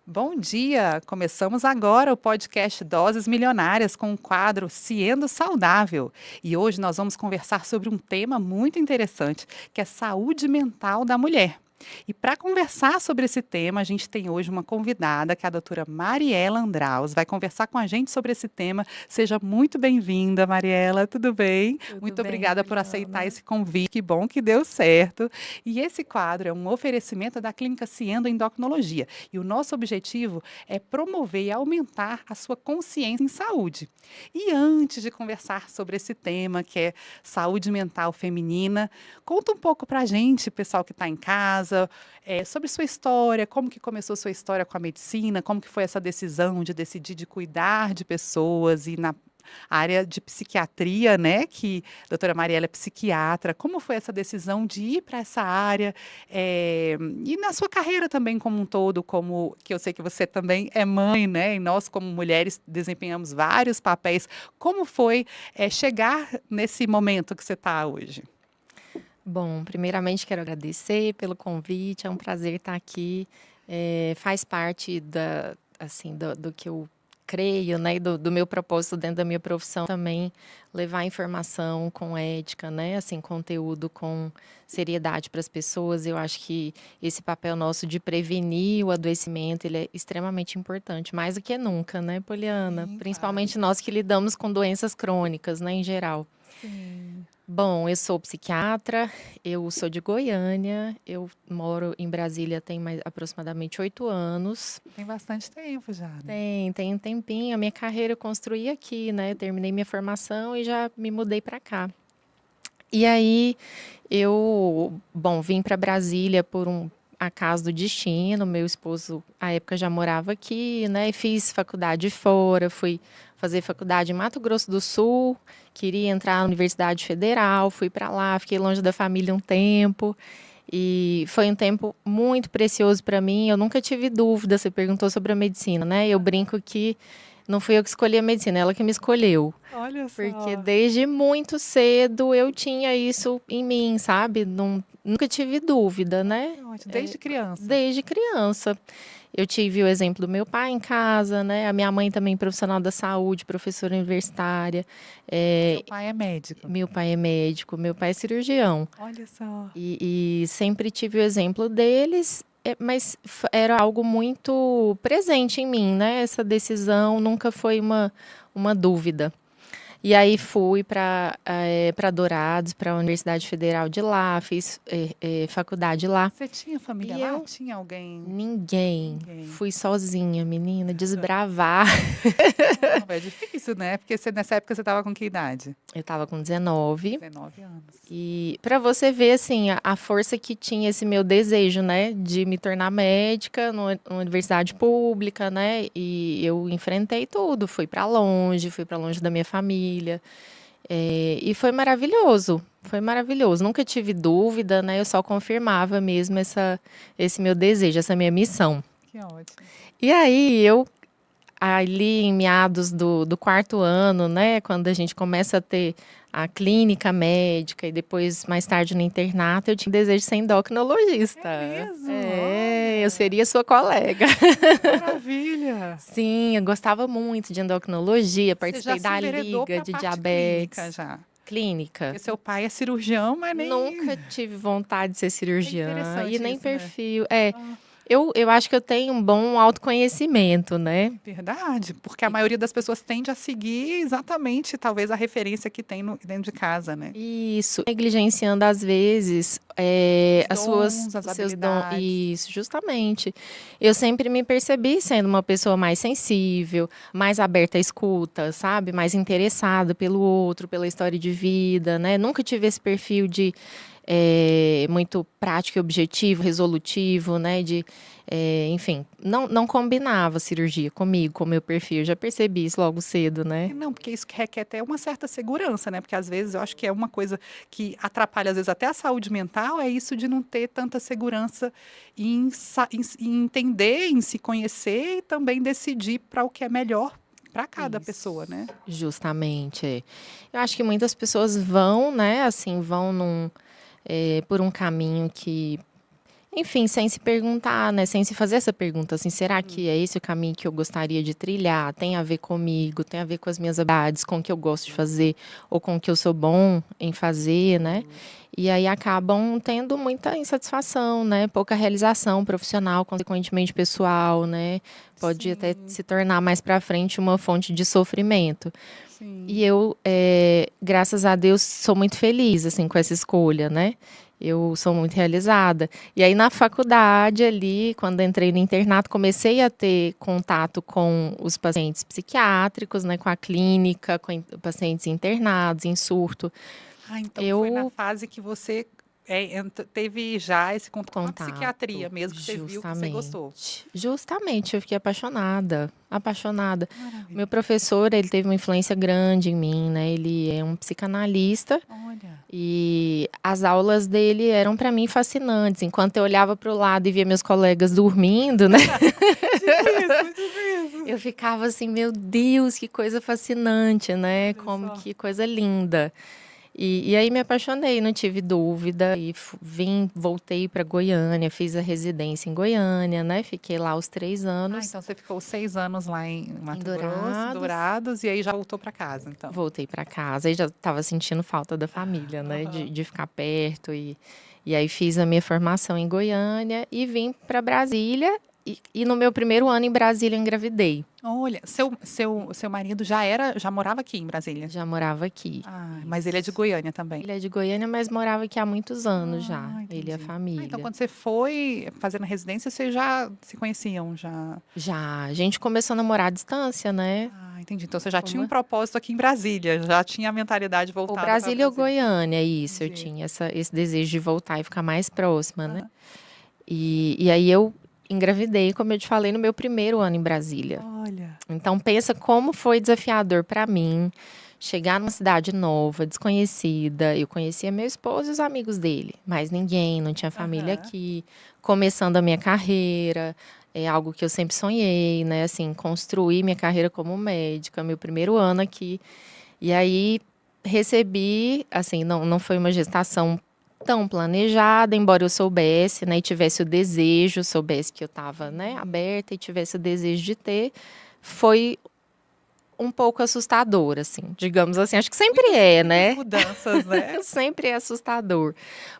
Bom dia! Começamos agora o podcast Doses Milionárias com o quadro Ciendo Saudável. E hoje nós vamos conversar sobre um tema muito interessante, que é saúde mental da mulher. E para conversar sobre esse tema, a gente tem hoje uma convidada, que é a doutora Mariela Andraus. Vai conversar com a gente sobre esse tema. Seja muito bem-vinda, Mariela. Tudo bem? Tudo Muito bem, obrigada por aceitar Poliana? esse convite. Que bom que deu certo. E esse quadro é um oferecimento da Clínica Ciendo Endocrinologia. E o nosso objetivo é promover e aumentar a sua consciência em saúde. E antes de conversar sobre esse tema, que é saúde mental feminina, conta um pouco para a gente, pessoal que está em casa, sobre sua história, como que começou sua história com a medicina, como que foi essa decisão de decidir de cuidar de pessoas e na área de psiquiatria, né, que a doutora Mariela é psiquiatra, como foi essa decisão de ir para essa área, e na sua carreira também como um todo, como que eu sei que você também é mãe, né, e nós como mulheres desempenhamos vários papéis, como foi chegar nesse momento que você está hoje? Bom, primeiramente quero agradecer pelo convite, é um prazer estar aqui. Faz parte do que eu creio, né, e do meu propósito dentro da minha profissão também, levar informação com ética, né, assim, conteúdo com seriedade para as pessoas. Eu acho que esse papel nosso de prevenir o adoecimento, ele é extremamente importante, mais do que nunca, né, Poliana? Sim, claro. Principalmente nós que lidamos com doenças crônicas, né, em geral. Sim. Bom, eu sou psiquiatra, eu sou de Goiânia, eu moro em Brasília tem aproximadamente 8 anos. Tem bastante tempo já, né? Tem um tempinho, a minha carreira eu construí aqui, né? Terminei minha formação e já me mudei para cá. E aí bom, vim para Brasília por um acaso do destino. Meu esposo, à época, já morava aqui, né? E fiz faculdade fora, fui fazer faculdade em Mato Grosso do Sul, queria entrar na Universidade Federal, fui para lá, fiquei longe da família um tempo. E foi um tempo muito precioso para mim. Eu nunca tive dúvida. Você perguntou sobre a medicina, né? Eu brinco que não fui eu que escolhi a medicina, ela que me escolheu. Olha Porque só. desde muito cedo eu tinha isso em mim, sabe? Nunca tive dúvida, né? Que ótimo. Desde criança. Desde criança. Eu tive o exemplo do meu pai em casa, né? A minha mãe também profissional da saúde, professora universitária. Seu É, pai é médico. Meu pai é médico, meu pai é cirurgião. Olha só. E sempre tive o exemplo deles, mas era algo muito presente em mim, né? Essa decisão nunca foi uma dúvida. E aí fui para Dourados, para a Universidade Federal de lá, fiz faculdade lá. Você tinha família E lá? eu, Tinha alguém? ninguém, Ninguém. fui sozinha, menina, desbravar. Caramba, é difícil, né? Porque nessa época você estava com que idade? Eu estava com 19. 19 anos. E para você ver assim a força que tinha esse meu desejo, né, de me tornar médica numa universidade pública, né? E eu enfrentei tudo, fui para longe da minha família. E foi maravilhoso, foi maravilhoso. Nunca tive dúvida, né? Eu só confirmava mesmo esse meu desejo, essa minha missão. Que ótimo. E aí eu ali em meados do quarto ano, né, quando a gente começa a ter a clínica médica e depois, mais tarde, no internato, eu tinha desejo de ser endocrinologista. É mesmo? Eu Olha, seria sua colega. que maravilha. Sim, eu gostava muito de endocrinologia, Você já participei se da enveredou Liga para a de parte clínica Diabetes. já. Clínica. Porque seu pai é cirurgião, mas nem. Nunca tive vontade de ser É cirurgiã e interessante nem isso, né? perfil. Ah, Eu acho que eu tenho um bom autoconhecimento, né? verdade, porque a maioria das pessoas tende a seguir exatamente, talvez, a referência que tem dentro de casa, né? Isso, negligenciando às vezes Os dons, as os seus dons. habilidades. Isso, justamente. Eu sempre me percebi sendo uma pessoa mais sensível, mais aberta à escuta, sabe? Mais interessada pelo outro, pela história de vida, né? Nunca tive esse perfil de muito prático e objetivo, resolutivo, né? Enfim, não combinava a cirurgia comigo, com o meu perfil. Eu já percebi isso logo cedo, né? Não, porque isso requer até uma certa segurança, né? Porque às vezes eu acho que é uma coisa que atrapalha, às vezes, até a saúde mental, é isso de não ter tanta segurança em entender, em se conhecer e também decidir para o que é melhor para cada pessoa, Isso, né? justamente. Eu acho que muitas pessoas vão, né, assim, vão por um caminho que, enfim, sem se perguntar, né? Sem se fazer essa pergunta, assim, será que é esse o caminho que eu gostaria de trilhar? Tem a ver comigo, tem a ver com as minhas habilidades, com o que eu gosto de fazer, ou com o que eu sou bom em fazer, né? E aí acabam tendo muita insatisfação, né? Pouca realização profissional, consequentemente pessoal, né? Pode até Sim, se tornar mais para frente uma fonte de sofrimento. sim. E eu, graças a Deus, sou muito feliz, assim, com essa escolha, né? Eu sou muito realizada. E aí, na faculdade, ali, quando entrei no internato, comecei a ter contato com os pacientes psiquiátricos, né? Com a clínica, com pacientes internados, em surto. Ah, então foi na Eu fase que você teve já esse contato com a psiquiatria contato, mesmo, que você viu que você gostou. justamente, eu fiquei apaixonada, apaixonada. Maravilha. Meu professor, ele teve uma influência grande em mim, né? Ele é um psicanalista. Olha. E as aulas dele eram para mim fascinantes. Enquanto eu olhava para o lado e via meus colegas dormindo, né? Tipo isso, tipo isso. Eu ficava assim, meu Deus, que coisa fascinante, né? Olha Como só. que coisa linda. E aí me apaixonei, não tive dúvida. E voltei para Goiânia, fiz a residência em Goiânia, né? Fiquei lá os 3 anos Ah, então você ficou 6 anos lá em em Mato Grosso, Dourados. Dourados, e aí já voltou para casa, então. Voltei para casa e já estava sentindo falta da família, né? Aham. De ficar perto. E aí fiz a minha formação em Goiânia e vim para Brasília. E no meu primeiro ano em Brasília eu engravidei. Olha, seu marido já morava aqui em Brasília? Já morava aqui. Ah, mas ele é de Isso. Goiânia também. Ele é de Goiânia, mas morava aqui há muitos anos já. Ah, Ele e a entendi. Ah, então família. quando você foi fazendo a residência, vocês já se conheciam, já? Já, a gente começou a namorar à distância, né? Ah, entendi. Então você já tinha um Como propósito aqui em Brasília, já tinha a mentalidade ou voltada para Brasília ou Brasília. Goiânia, isso. Eu Entendi. tinha esse desejo de voltar e ficar mais próxima, né? Aham. E aí eu engravidei, como eu te falei, no meu primeiro ano em Brasília. Olha. Então pensa como foi desafiador para mim chegar numa cidade nova, desconhecida. Eu conhecia meu esposo e os amigos dele, mas ninguém, não tinha família Aham. aqui. Começando a minha carreira, é algo que eu sempre sonhei, né? Assim, construir minha carreira como médica, meu primeiro ano aqui. E aí recebi, assim, não foi uma gestação tão planejada, embora eu soubesse, né, e tivesse o desejo, soubesse que eu estava, né, aberta e tivesse o desejo de ter, foi um pouco assustador, assim, digamos assim. Acho que sempre é, Muitas né? mudanças, né? Sempre é assustador,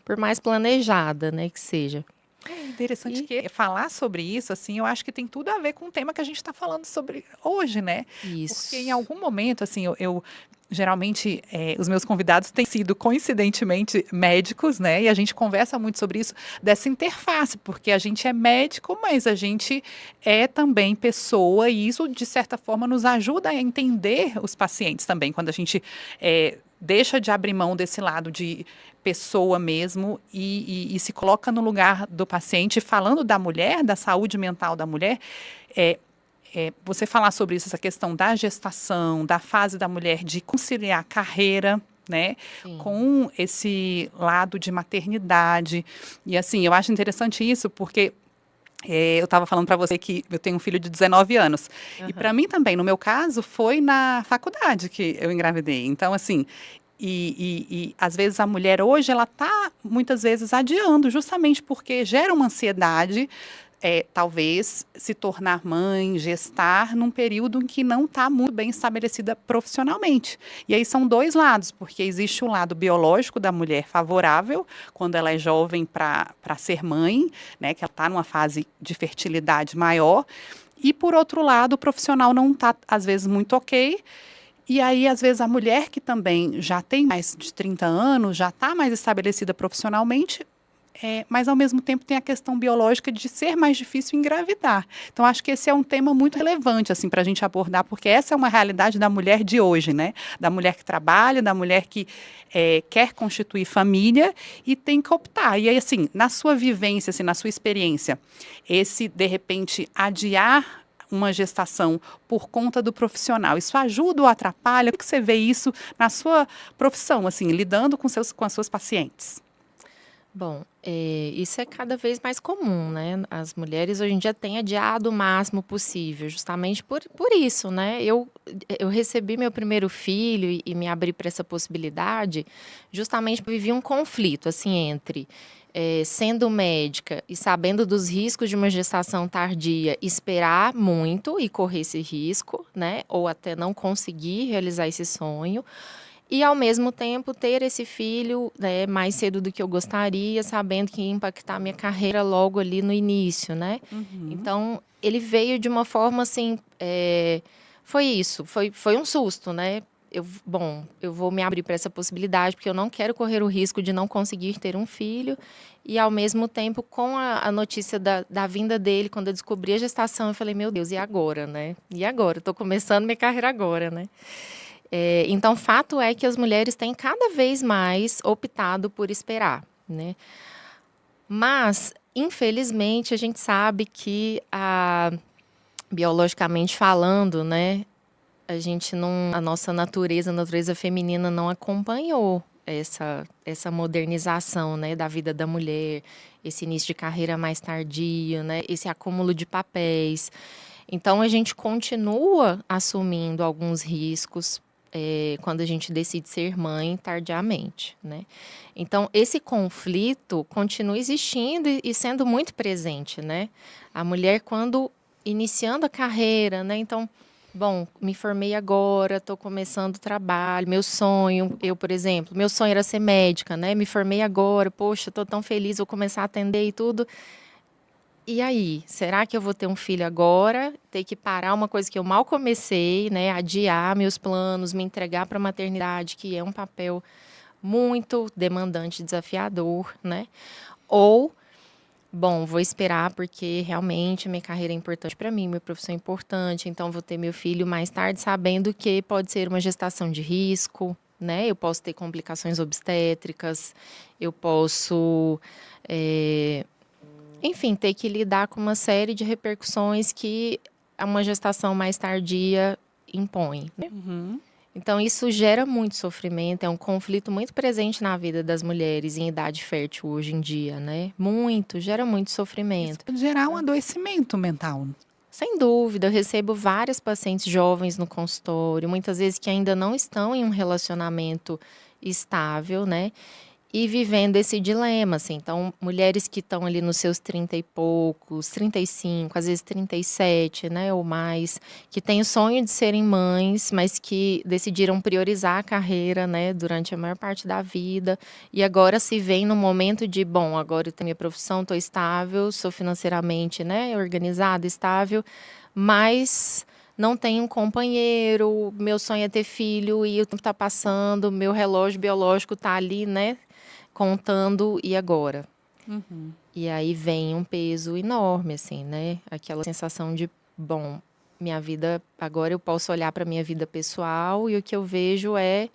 por mais planejada, né, que seja. É interessante E que falar sobre isso, assim, eu acho que tem tudo a ver com o tema que a gente está falando sobre hoje, né? Porque em isso, algum momento, assim, geralmente os meus convidados têm sido coincidentemente médicos, né? E a gente conversa muito sobre isso, dessa interface, porque a gente é médico, mas a gente é também pessoa, e isso, de certa forma, nos ajuda a entender os pacientes também, quando a gente deixa de abrir mão desse lado de pessoa mesmo e se coloca no lugar do paciente, falando da mulher, da saúde mental da mulher. é, Você falar sobre isso, essa questão da gestação, da fase da mulher de conciliar carreira, né, sim. com esse lado de maternidade. E assim, eu acho interessante isso porque eu estava falando para você que eu tenho um filho de 19 anos. E para Aham. mim também, no meu caso, foi na faculdade que eu engravidei. Então, assim, às vezes a mulher hoje, ela está muitas vezes adiando, justamente porque gera uma ansiedade, talvez se tornar mãe, gestar, num período em que não está muito bem estabelecida profissionalmente. E aí são dois lados, porque existe o lado biológico da mulher favorável, quando ela é jovem para ser mãe, né, que ela está numa fase de fertilidade maior, e por outro lado, o profissional não está, às vezes, muito ok. E aí, às vezes, a mulher que também já tem mais de 30 anos, já está mais estabelecida profissionalmente, mas ao mesmo tempo tem a questão biológica de ser mais difícil engravidar. Então, acho que esse é um tema muito relevante assim, para a gente abordar, porque essa é uma realidade da mulher de hoje, né? Da mulher que trabalha, da mulher que quer constituir família e tem que optar. E aí, assim, na sua vivência, assim, na sua experiência, esse, de repente, adiar uma gestação por conta do profissional, isso ajuda ou atrapalha? Como que você vê isso na sua profissão, assim, lidando com as suas pacientes? Bom, isso é cada vez mais comum, né? As mulheres hoje em dia têm adiado o máximo possível, justamente por isso, né? Eu recebi meu primeiro filho e me abri para essa possibilidade, justamente porque vivi um conflito, assim, entre sendo médica e sabendo dos riscos de uma gestação tardia, esperar muito e correr esse risco, né? Ou até não conseguir realizar esse sonho. E, ao mesmo tempo, ter esse filho, né, mais cedo do que eu gostaria, sabendo que ia impactar a minha carreira logo ali no início, né? Uhum. Então, ele veio de uma forma assim, foi isso, foi um susto, né? Eu vou me abrir para essa possibilidade, porque eu não quero correr o risco de não conseguir ter um filho. E, ao mesmo tempo, com a notícia da vinda dele, quando eu descobri a gestação, eu falei, meu Deus, e agora, né? E agora? Eu tô começando minha carreira agora, né? Então, fato é que as mulheres têm cada vez mais optado por esperar, né? Mas, infelizmente, a gente sabe que, biologicamente falando, né, a nossa natureza, a natureza feminina não acompanhou essa modernização, né, da vida da mulher, esse início de carreira mais tardio, né, esse acúmulo de papéis. Então, a gente continua assumindo alguns riscos quando a gente decide ser mãe tardiamente, né? Então, esse conflito continua existindo e sendo muito presente, né? A mulher, quando iniciando a carreira, né? Então, bom, me formei agora, estou começando o trabalho, meu sonho, por exemplo, meu sonho era ser médica, né? Me formei agora, poxa, estou tão feliz, vou começar a atender e tudo. E aí, será que eu vou ter um filho agora? Ter que parar uma coisa que eu mal comecei, né? Adiar meus planos, me entregar para a maternidade, que é um papel muito demandante, desafiador, né? Ou, bom, vou esperar porque realmente minha carreira é importante para mim, minha profissão é importante, então vou ter meu filho mais tarde, sabendo que pode ser uma gestação de risco, né? Eu posso ter complicações obstétricas, eu posso, enfim, ter que lidar com uma série de repercussões que uma gestação mais tardia impõe, né? Uhum. Então, isso gera muito sofrimento, é um conflito muito presente na vida das mulheres em idade fértil hoje em dia, né? Muito, gera muito Isso sofrimento. pode gerar um adoecimento mental. Sem dúvida, eu recebo várias pacientes jovens no consultório, muitas vezes que ainda não estão em um relacionamento estável, né? E vivendo esse dilema, assim. Então, mulheres que estão ali nos seus 30 e poucos, 35, às vezes 37, né, ou mais, que têm o sonho de serem mães, mas que decidiram priorizar a carreira, né, durante a maior parte da vida, e agora se veem no momento de, bom, agora eu tenho minha profissão, estou estável, sou financeiramente, né, organizada, estável, mas não tenho um companheiro, meu sonho é ter filho e o tempo está passando, meu relógio biológico está ali, né, contando e agora. Uhum. E aí vem um peso enorme, assim, né? Aquela sensação de, bom, minha vida, agora eu posso olhar para minha vida pessoal e o que eu vejo é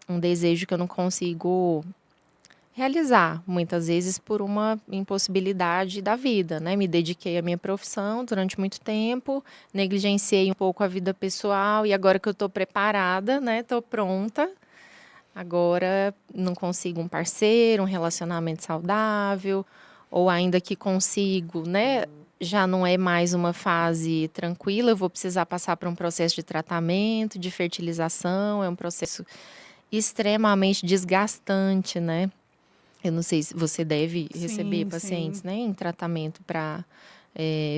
um desejo que eu não consigo realizar, muitas vezes por uma impossibilidade da vida, né? Me dediquei à minha profissão durante muito tempo, negligenciei um pouco a vida pessoal e agora que eu estou preparada, né? Estou pronta. Agora não consigo um parceiro, um relacionamento saudável, ou ainda que consigo, né? Já não é mais uma fase tranquila, eu vou precisar passar por um processo de tratamento, de fertilização, é um processo extremamente desgastante, né? Eu não sei se você deve receber Sim, pacientes, sim. né, em tratamento para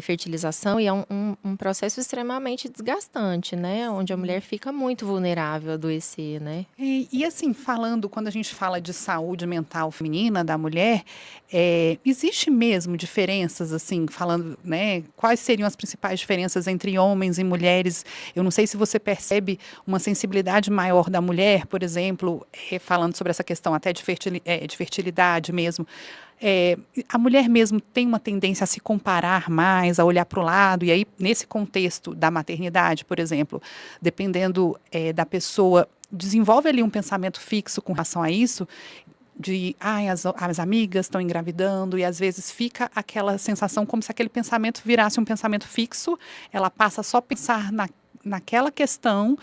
fertilização e é um processo extremamente desgastante, né? Onde a mulher fica muito vulnerável a adoecer, né? E assim, falando, quando a gente fala de saúde mental feminina da mulher, existe mesmo diferenças, assim, falando, né? Quais seriam as principais diferenças entre homens e mulheres? Eu não sei se você percebe uma sensibilidade maior da mulher, por exemplo, falando sobre essa questão até de fertilidade mesmo. É, a mulher mesmo tem uma tendência a se comparar mais, a olhar para o lado, e aí, nesse contexto da maternidade, por exemplo, dependendo da pessoa, desenvolve ali um pensamento fixo com relação a isso, de as amigas estão engravidando, e às vezes fica aquela sensação como se aquele pensamento virasse um pensamento fixo, ela passa só a pensar naquela questão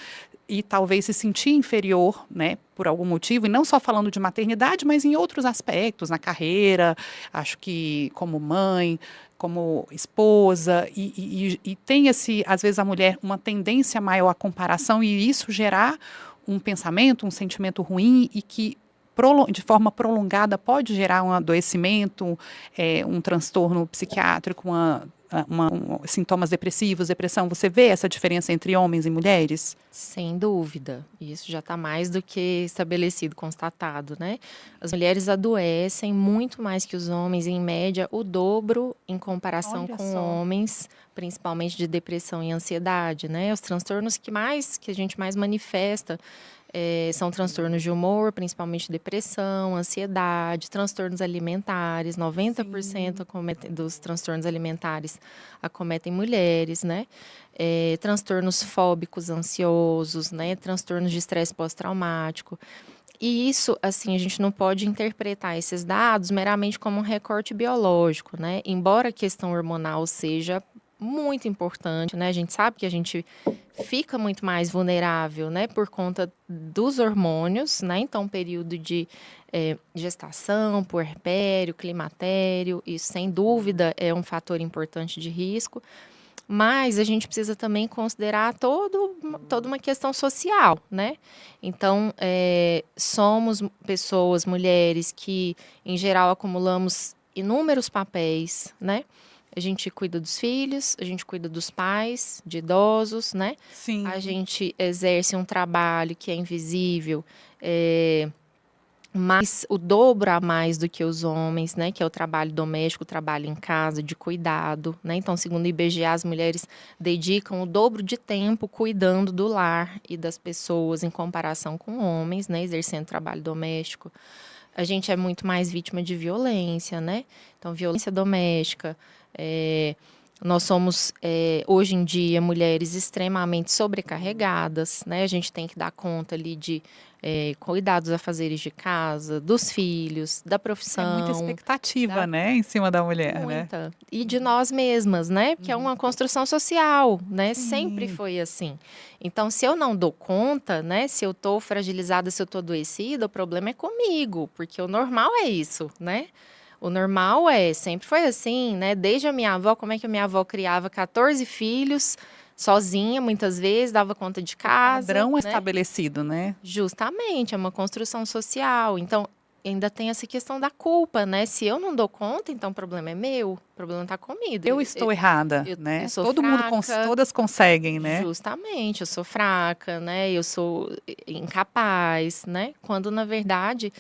e talvez se sentir inferior, né, por algum motivo, e não só falando de maternidade, mas em outros aspectos, na carreira, acho que como mãe, como esposa, e tem às vezes a mulher, uma tendência maior à comparação, e isso gerar um pensamento, um sentimento ruim, e que de forma prolongada pode gerar um adoecimento, um transtorno psiquiátrico, sintomas depressivos, depressão. Você vê essa diferença entre homens e mulheres? Sem dúvida, isso já está mais do que estabelecido, constatado, né? As mulheres adoecem muito mais que os homens, em média, o dobro em comparação Olha com só. homens, principalmente de depressão e ansiedade, né? Os transtornos que a gente mais manifesta são transtornos de humor, principalmente depressão, ansiedade, transtornos alimentares. 90% dos transtornos alimentares acometem mulheres, né? Transtornos fóbicos, ansiosos, né? Transtornos de estresse pós-traumático. E isso, assim, a gente não pode interpretar esses dados meramente como um recorte biológico, né? Embora a questão hormonal seja muito importante, né? A gente sabe que a gente fica muito mais vulnerável, né? Por conta dos hormônios, né? Então, período de gestação, puerpério, climatério, isso sem dúvida é um fator importante de risco. Mas a gente precisa também considerar toda uma questão social, né? Então, somos pessoas, mulheres, que, em geral, acumulamos inúmeros papéis, né? A gente cuida dos filhos, a gente cuida dos pais, de idosos, né? Sim. A gente exerce um trabalho que é invisível, mas o dobro a mais do que os homens, né, que é o trabalho doméstico, o trabalho em casa, de cuidado, né? Então, segundo o IBGE, as mulheres dedicam o dobro de tempo cuidando do lar e das pessoas em comparação com homens, né, exercendo trabalho doméstico. A gente é muito mais vítima de violência, né? Então, violência doméstica. Nós somos, hoje em dia, mulheres extremamente sobrecarregadas, né? A gente tem que dar conta ali de cuidados a afazeres de casa, dos filhos, da É muita profissão. expectativa, né, em cima da mulher, né? Muita. E de nós mesmas, né? Que é uma construção social, né? Sim. Sempre foi assim. Então, se eu não dou conta, né? Se eu tô fragilizada, se eu tô adoecida, o problema é comigo, porque o normal é isso, né? O normal sempre foi assim, né? Desde a minha avó, como é que a minha avó criava 14 filhos, sozinha, muitas vezes, dava conta de casa. Padrão né? estabelecido, né? Justamente, é uma construção social. Então, ainda tem essa questão da culpa, né? Se eu não dou conta, então o problema é meu, o problema está comigo. Eu estou errada, né? Eu sou Todo mundo, fraca. todas conseguem, né? Justamente, eu sou fraca, né? Eu sou incapaz, né? Quando, na verdade,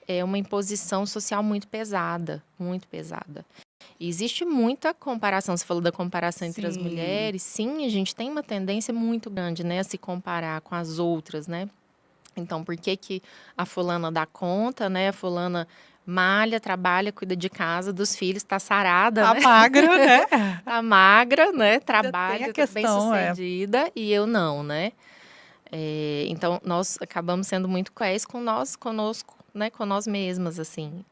é uma imposição social muito pesada, muito pesada. E existe muita comparação, você falou da comparação entre as mulheres. Sim, a gente tem uma tendência muito grande, né? A se comparar com as outras, né? Então, por que a fulana dá conta, né? A fulana malha, trabalha, cuida de casa, dos filhos, tá sarada, Tá né? magra, né? Tá magra, né? Tem a Trabalha, tá bem questão, sucedida, e eu não, né? Então, nós acabamos sendo muito cruéis com nós, conosco, né? Com nós mesmas, assim.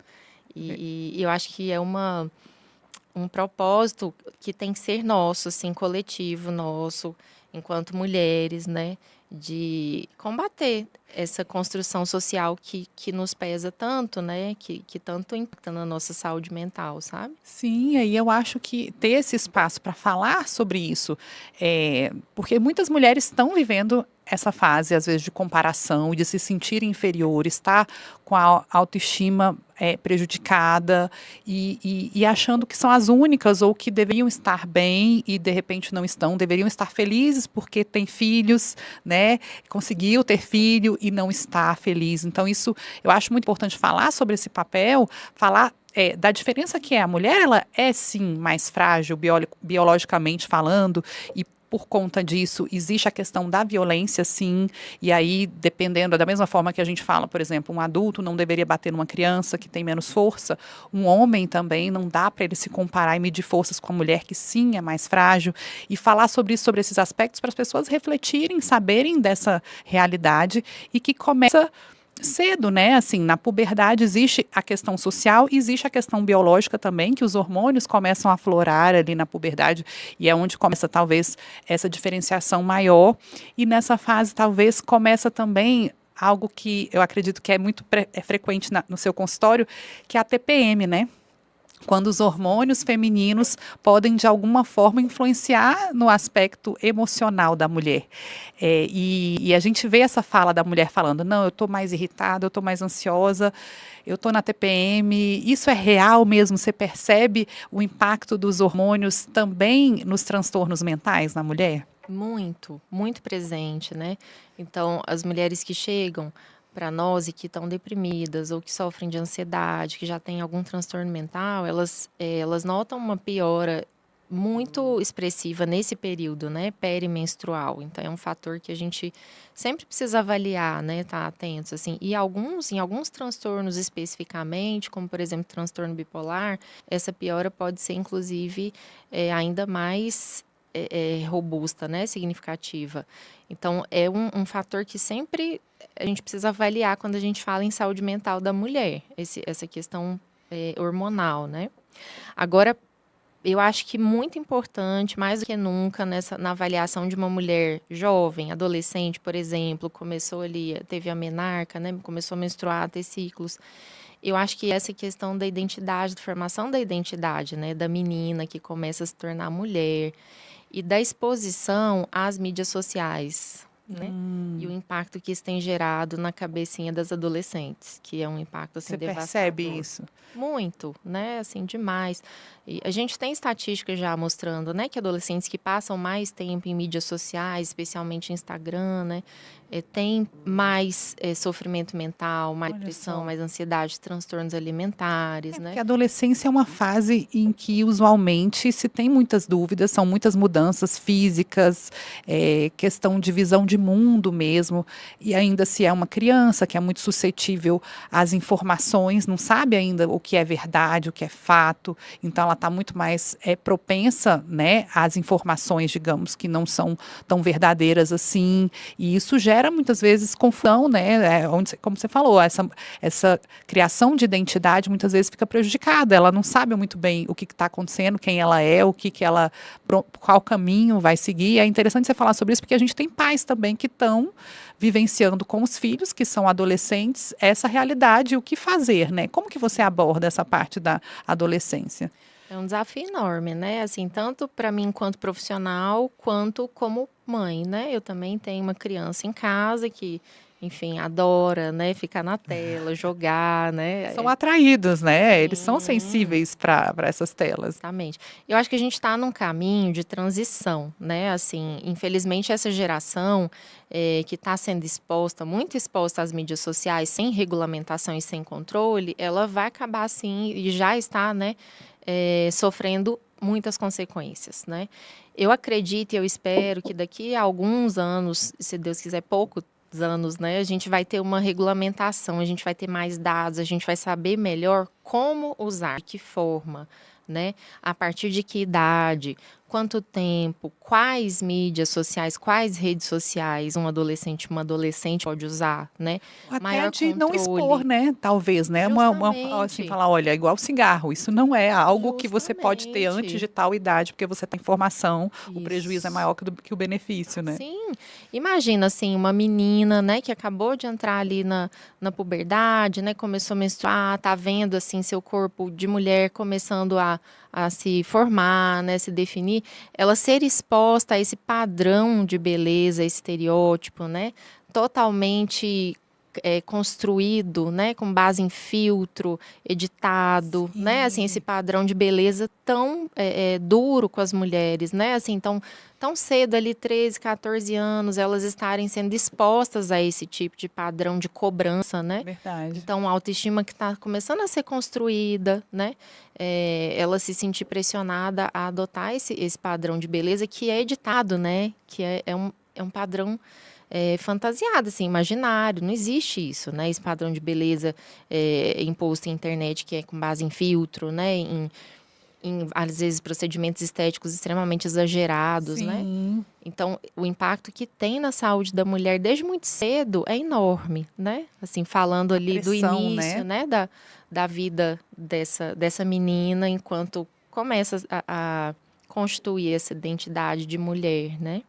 E eu acho que é um propósito que tem que ser nosso, assim, coletivo nosso, enquanto mulheres, né? De combater essa construção social que nos pesa tanto, né? Que tanto impacta na nossa saúde mental, sabe? Sim, aí eu acho que ter esse espaço para falar sobre isso, porque muitas mulheres estão vivendo essa fase, às vezes, de comparação, de se sentir inferiores, tá com a autoestima prejudicada e achando que são as únicas ou que deveriam estar bem e de repente não estão, deveriam estar felizes porque têm filhos, né? Conseguiu ter filho e não está feliz. Então, isso eu acho muito importante falar sobre esse papel, falar da diferença que é a mulher, ela é sim mais frágil biologicamente falando e por conta disso, existe a questão da violência, sim, e aí, dependendo, da mesma forma que a gente fala, por exemplo, um adulto não deveria bater numa criança que tem menos força, um homem também, não dá para ele se comparar e medir forças com a mulher que sim é mais frágil, e falar sobre isso, sobre esses aspectos, para as pessoas refletirem, saberem dessa realidade e que começa cedo, né? Assim, na puberdade existe a questão social e existe a questão biológica também, que os hormônios começam a aflorar ali na puberdade e é onde começa talvez essa diferenciação maior. E nessa fase talvez começa também algo que eu acredito que é muito frequente no seu consultório, que é a TPM, né? quando os hormônios femininos podem, de alguma forma, influenciar no aspecto emocional da mulher. E a gente vê essa fala da mulher falando, não, eu estou mais irritada, eu estou mais ansiosa, eu estou na TPM. Isso é real mesmo? Você percebe o impacto dos hormônios também nos transtornos mentais na mulher? Muito, muito presente, né. Então, as mulheres que chegam para nós e que estão deprimidas ou que sofrem de ansiedade, que já têm algum transtorno mental, elas notam uma piora muito expressiva nesse período, né, perimenstrual. Então é um fator que a gente sempre precisa avaliar, né, tá atentos, assim. E em alguns transtornos especificamente, como por exemplo transtorno bipolar, essa piora pode ser inclusive, ainda mais robusta, né, significativa. Então, é um fator que sempre a gente precisa avaliar quando a gente fala em saúde mental da mulher, essa questão hormonal, né? Agora, eu acho que muito importante, mais do que nunca, na avaliação de uma mulher jovem, adolescente, por exemplo, começou ali, teve a menarca, né? Começou a menstruar, a ter ciclos. Eu acho que essa questão da identidade, da formação da identidade, né? Da menina que começa a se tornar mulher e da exposição às mídias sociais, né? E o impacto que isso tem gerado na cabecinha das adolescentes, que é um impacto assim Você percebe devastador. isso? Muito, né? Assim, demais. E a gente tem estatísticas já mostrando, né, que adolescentes que passam mais tempo em mídias sociais, especialmente Instagram, né, têm mais sofrimento mental, mais Olha depressão, só. mais ansiedade, transtornos alimentares, Porque né? a adolescência é uma fase em que, usualmente, se tem muitas dúvidas, são muitas mudanças físicas, questão de visão de mundo mesmo, e ainda se é uma criança que é muito suscetível às informações, não sabe ainda o que é verdade, o que é fato, então ela está muito mais propensa, né, às informações, digamos, que não são tão verdadeiras assim, e isso gera muitas vezes confusão, né, como você falou, essa criação de identidade muitas vezes fica prejudicada. Ela não sabe muito bem o que está acontecendo, quem ela é, qual caminho vai seguir. É interessante você falar sobre isso, porque a gente tem pais também que estão vivenciando com os filhos, que são adolescentes, essa realidade, o que fazer, né? Como que você aborda essa parte da adolescência? É um desafio enorme, né? Assim, tanto para mim enquanto profissional, quanto como mãe, né? Eu também tenho uma criança em casa que, enfim, adora, né, ficar na tela, jogar, São né? atraídos, né? Eles são Sim, sensíveis para essas telas. exatamente. Eu acho que a gente está num caminho de transição, né? Assim, infelizmente essa geração que está sendo exposta, muito exposta às mídias sociais, sem regulamentação e sem controle, ela vai acabar assim e já está, né, sofrendo muitas consequências, né? Eu acredito e eu espero que daqui a alguns anos, se Deus quiser, poucos anos, né, a gente vai ter uma regulamentação, a gente vai ter mais dados, a gente vai saber melhor como usar, de que forma, né, a partir de que idade, quanto tempo, quais mídias sociais, quais redes sociais uma adolescente pode usar, né? Até Maior de não expor, controle. né, talvez, né, assim, Justamente, falar: "Olha, é igual cigarro, isso não é algo que você pode ter antes justamente. de tal idade, porque você tem informação, o prejuízo é Isso. maior que o benefício", né. Sim, imagina assim, uma menina, né, que acabou de entrar ali na puberdade, né, começou a menstruar, tá vendo assim seu corpo de mulher começando a se formar, né, se definir, ela ser exposta a esse padrão de beleza, estereótipo, né, totalmente construído, né, com base em filtro, editado, né, assim, esse Sim. padrão de beleza tão duro com as mulheres, né, assim, tão cedo ali, 13, 14 anos, elas estarem sendo expostas a esse tipo de padrão de cobrança, né? Verdade. Então, a autoestima que está começando a ser construída, né? Ela se sentir pressionada a adotar esse padrão de beleza que é editado, né? Que é um padrão fantasiado, assim, imaginário. Não existe isso, né? Esse padrão de beleza imposto em internet que é com base em filtro, né? Às vezes, procedimentos estéticos extremamente exagerados, né? Sim, Então, o impacto que tem na saúde da mulher desde muito cedo é enorme, né? Assim, falando a ali do pressão, início, né. né, da vida dessa menina, enquanto começa a constituir essa identidade de mulher, né?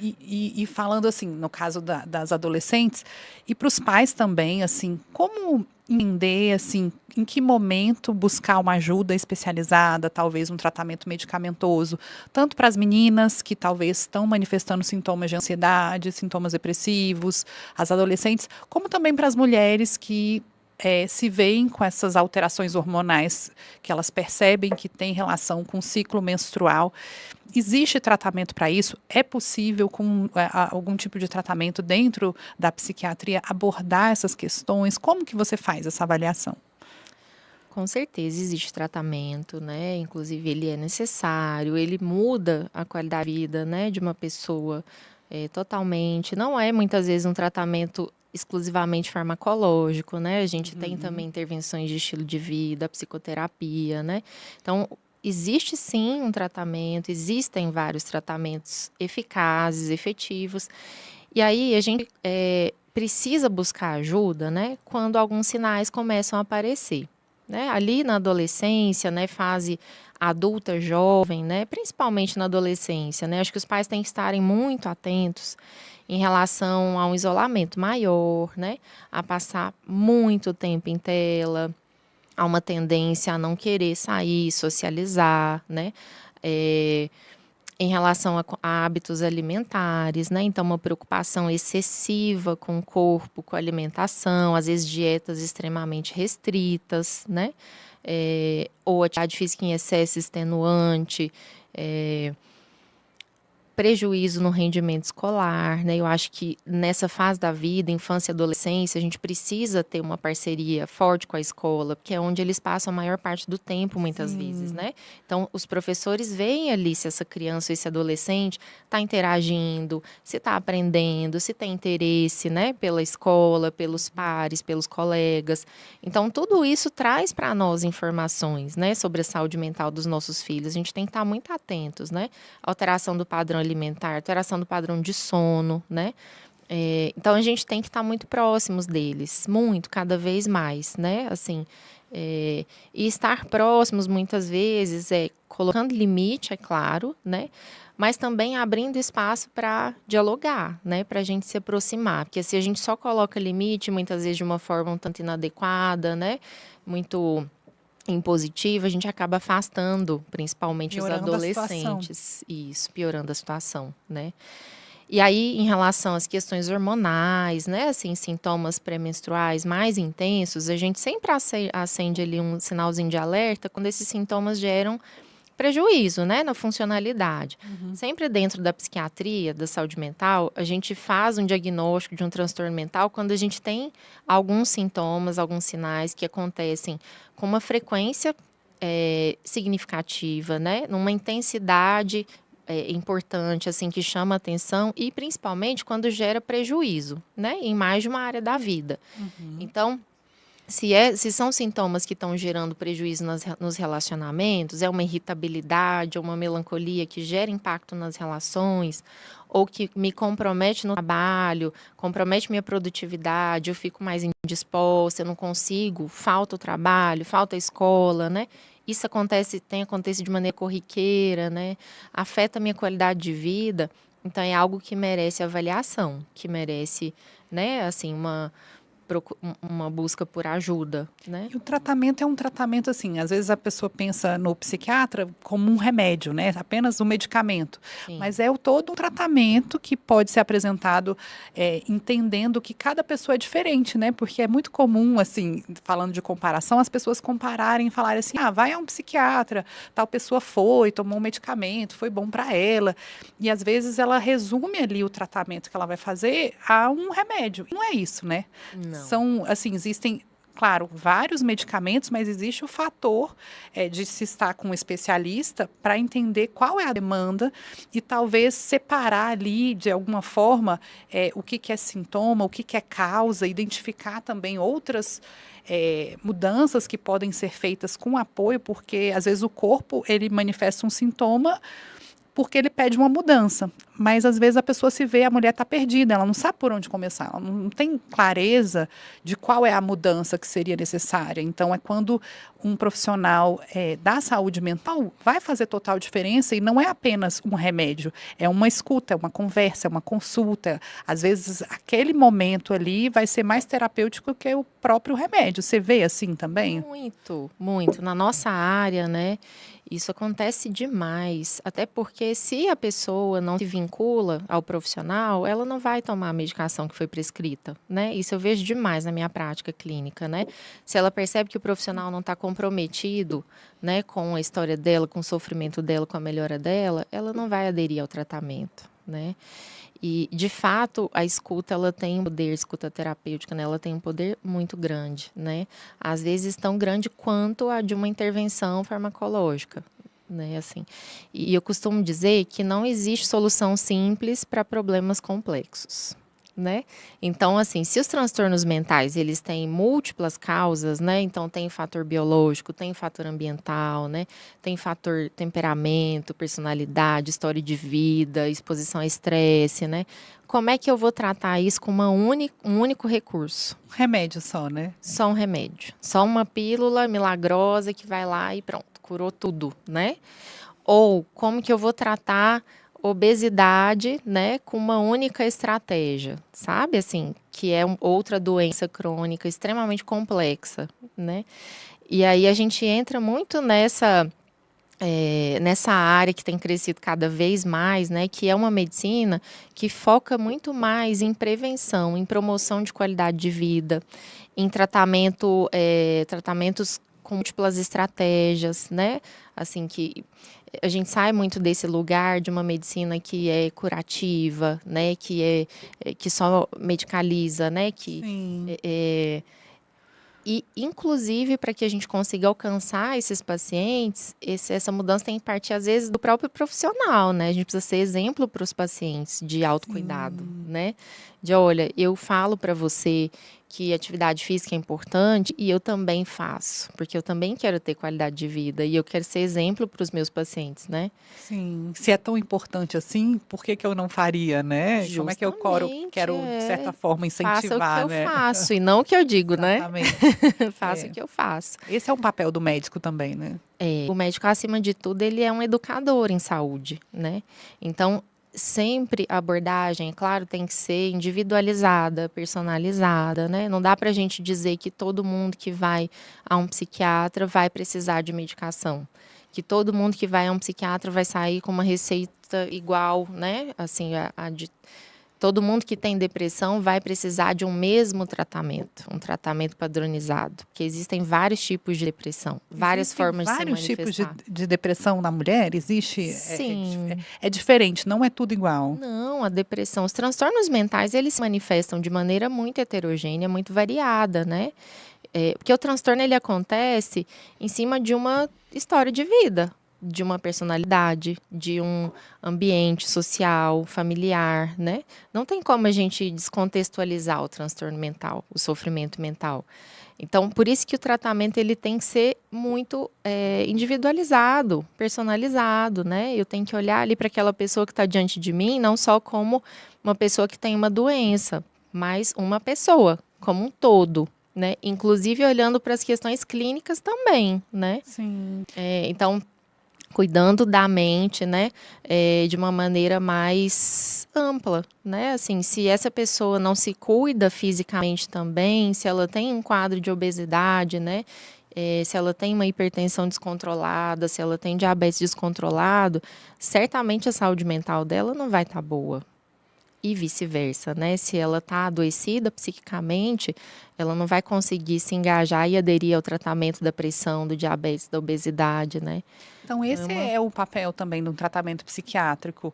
E falando assim, no caso das adolescentes, e para os pais também, assim, como entender, assim, em que momento buscar uma ajuda especializada, talvez um tratamento medicamentoso, tanto para as meninas que talvez estão manifestando sintomas de ansiedade, sintomas depressivos, as adolescentes, como também para as mulheres que se veem com essas alterações hormonais que elas percebem que tem relação com o ciclo menstrual. Existe tratamento para isso? É possível, com algum tipo de tratamento dentro da psiquiatria, abordar essas questões? Como que você faz essa avaliação? Com certeza existe tratamento, né? Inclusive ele é necessário, ele muda a qualidade da vida, né, de uma pessoa totalmente. Não é muitas vezes um tratamento exclusivamente farmacológico, né? A gente tem também intervenções de estilo de vida, psicoterapia, né? Então, existe sim um tratamento, existem vários tratamentos eficazes, efetivos. E aí a gente precisa buscar ajuda, né? Quando alguns sinais começam a aparecer. Né? Ali na adolescência, né, fase adulta, jovem, né, principalmente na adolescência, né, acho que os pais têm que estarem muito atentos em relação a um isolamento maior, né, a passar muito tempo em tela, a uma tendência a não querer sair, socializar, né, em relação a hábitos alimentares, né? Então, uma preocupação excessiva com o corpo, com a alimentação, às vezes dietas extremamente restritas, né? Ou atividade física em excesso extenuante, prejuízo no rendimento escolar, né? Eu acho que nessa fase da vida, infância e adolescência, a gente precisa ter uma parceria forte com a escola, porque é onde eles passam a maior parte do tempo, muitas vezes, né? Então, os professores veem ali se essa criança ou esse adolescente está interagindo, se está aprendendo, se tem interesse, né? Pela escola, pelos pares, pelos colegas. Então, tudo isso traz para nós informações, né? Sobre a saúde mental dos nossos filhos. A gente tem que estar muito atentos, né? Alteração do padrão alimentar, alteração do padrão de sono, né? Então a gente tem que estar muito próximos deles, muito, cada vez mais, né? Assim, e estar próximos muitas vezes colocando limite, é claro, né? Mas também abrindo espaço para dialogar, né? Para a gente se aproximar, porque se a gente só coloca limite, muitas vezes de uma forma um tanto inadequada, né? Muito impositiva, a gente acaba afastando, principalmente os Piorando a situação. adolescentes. Isso, piorando a situação, né? E aí, em relação às questões hormonais, né, assim, sintomas pré-menstruais mais intensos, a gente sempre acende ali um sinalzinho de alerta quando esses sintomas geram prejuízo, né, na funcionalidade. Sempre dentro da psiquiatria, da saúde mental, a gente faz um diagnóstico de um transtorno mental quando a gente tem alguns sintomas, alguns sinais que acontecem com uma frequência significativa, né, numa intensidade importante, assim, que chama atenção e principalmente quando gera prejuízo, né, em mais de uma área da vida. Então, se são sintomas que estão gerando prejuízo nos relacionamentos, é uma irritabilidade, é uma melancolia que gera impacto nas relações, ou que me compromete no trabalho, compromete minha produtividade, eu fico mais indisposta, eu não consigo, falta o trabalho, falta a escola, né? Isso tem acontecido de maneira corriqueira, né? Afeta a minha qualidade de vida. Então, é algo que merece avaliação, que merece, né, assim, uma busca por ajuda, né? E o tratamento é um tratamento assim, às vezes a pessoa pensa no psiquiatra como um remédio, né? Apenas um medicamento. Sim. Mas é todo um tratamento que pode ser apresentado entendendo que cada pessoa é diferente, né? Porque é muito comum, assim, falando de comparação, as pessoas compararem e falarem assim, vai a um psiquiatra, tal pessoa foi, tomou um medicamento, foi bom para ela. E às vezes ela resume ali o tratamento que ela vai fazer a um remédio. E não é isso, né? Não. São, assim, existem, claro, vários medicamentos, mas existe o fator de se estar com um especialista para entender qual é a demanda e talvez separar ali, de alguma forma, o que é sintoma, o que é causa, identificar também outras mudanças que podem ser feitas com apoio, porque às vezes o corpo ele manifesta um sintoma porque ele pede uma mudança. Mas às vezes a pessoa se vê, a mulher está perdida, ela não sabe por onde começar, ela não tem clareza de qual é a mudança que seria necessária. Então é quando um profissional da saúde mental vai fazer total diferença e não é apenas um remédio, é uma escuta, é uma conversa, é uma consulta. Às vezes aquele momento ali vai ser mais terapêutico que o próprio remédio. Você vê assim também? Muito, muito. Na nossa área, né? Isso acontece demais, até porque se a pessoa não se vincula ao profissional, ela não vai tomar a medicação que foi prescrita, né? Isso eu vejo demais na minha prática clínica, né? Se ela percebe que o profissional não está comprometido, né, com a história dela, com o sofrimento dela, com a melhora dela, ela não vai aderir ao tratamento, né? E, de fato, a escuta, ela tem um poder, escuta terapêutica, né? Ela tem um poder muito grande, né? Às vezes tão grande quanto a de uma intervenção farmacológica, né? Assim, e eu costumo dizer que não existe solução simples para problemas complexos, né? Então, assim, se os transtornos mentais, eles têm múltiplas causas, né? Então, tem fator biológico, tem fator ambiental, né? Tem fator temperamento, personalidade, história de vida, exposição a estresse, né? Como é que eu vou tratar isso com um único recurso? Remédio só, né? Só um remédio. Só uma pílula milagrosa que vai lá e pronto, curou tudo, né? Ou como que eu vou tratar obesidade, né, com uma única estratégia, sabe? Assim, que é outra doença crônica extremamente complexa, né? E aí a gente entra muito nessa área que tem crescido cada vez mais, né, que é uma medicina que foca muito mais em prevenção, em promoção de qualidade de vida, em tratamentos com múltiplas estratégias, né, assim que a gente sai muito desse lugar de uma medicina que é curativa, né, que só medicaliza, né, Sim. e, inclusive, para que a gente consiga alcançar esses pacientes, essa mudança tem que partir, às vezes, do próprio profissional, né? A gente precisa ser exemplo para os pacientes de autocuidado, né? De, olha, eu falo para você que atividade física é importante e eu também faço, porque eu também quero ter qualidade de vida e eu quero ser exemplo para os meus pacientes, né? Sim, se é tão importante assim, por que que eu não faria, né? Como é que eu Justamente, quero, de certa forma, faça o que incentivar, eu né? faço e não o que eu digo, né? Exatamente. Faça o É. que eu faço. Esse é um papel do médico também, né? O médico, acima de tudo, ele é um educador em saúde, né? Então, sempre a abordagem, é claro, tem que ser individualizada, personalizada, né? Não dá pra gente dizer que todo mundo que vai a um psiquiatra vai precisar de medicação. Que todo mundo que vai a um psiquiatra vai sair com uma receita igual, né? Assim, a de todo mundo que tem depressão vai precisar de um mesmo tratamento, um tratamento padronizado, porque existem vários tipos de depressão, várias Existem formas de se vários tipos manifestar. de depressão na mulher? Existe? Sim. É diferente, não é tudo igual. Não, a depressão, os transtornos mentais, eles se manifestam de maneira muito heterogênea, muito variada, né? Porque o transtorno, ele acontece em cima de uma história de vida, de uma personalidade, de um ambiente social, familiar, né? Não tem como a gente descontextualizar o transtorno mental, o sofrimento mental. Então, por isso que o tratamento ele tem que ser muito individualizado, personalizado, né? Eu tenho que olhar ali para aquela pessoa que está diante de mim, não só como uma pessoa que tem uma doença, mas uma pessoa como um todo, né? Inclusive olhando para as questões clínicas também, né? Sim. Então, cuidando da mente, né, de uma maneira mais ampla, né, assim, se essa pessoa não se cuida fisicamente também, se ela tem um quadro de obesidade, né, se ela tem uma hipertensão descontrolada, se ela tem diabetes descontrolado, certamente a saúde mental dela não vai estar boa. E vice-versa, né? Se ela está adoecida psiquicamente, ela não vai conseguir se engajar e aderir ao tratamento da pressão, do diabetes, da obesidade, né? Então, esse é o papel também de um tratamento psiquiátrico.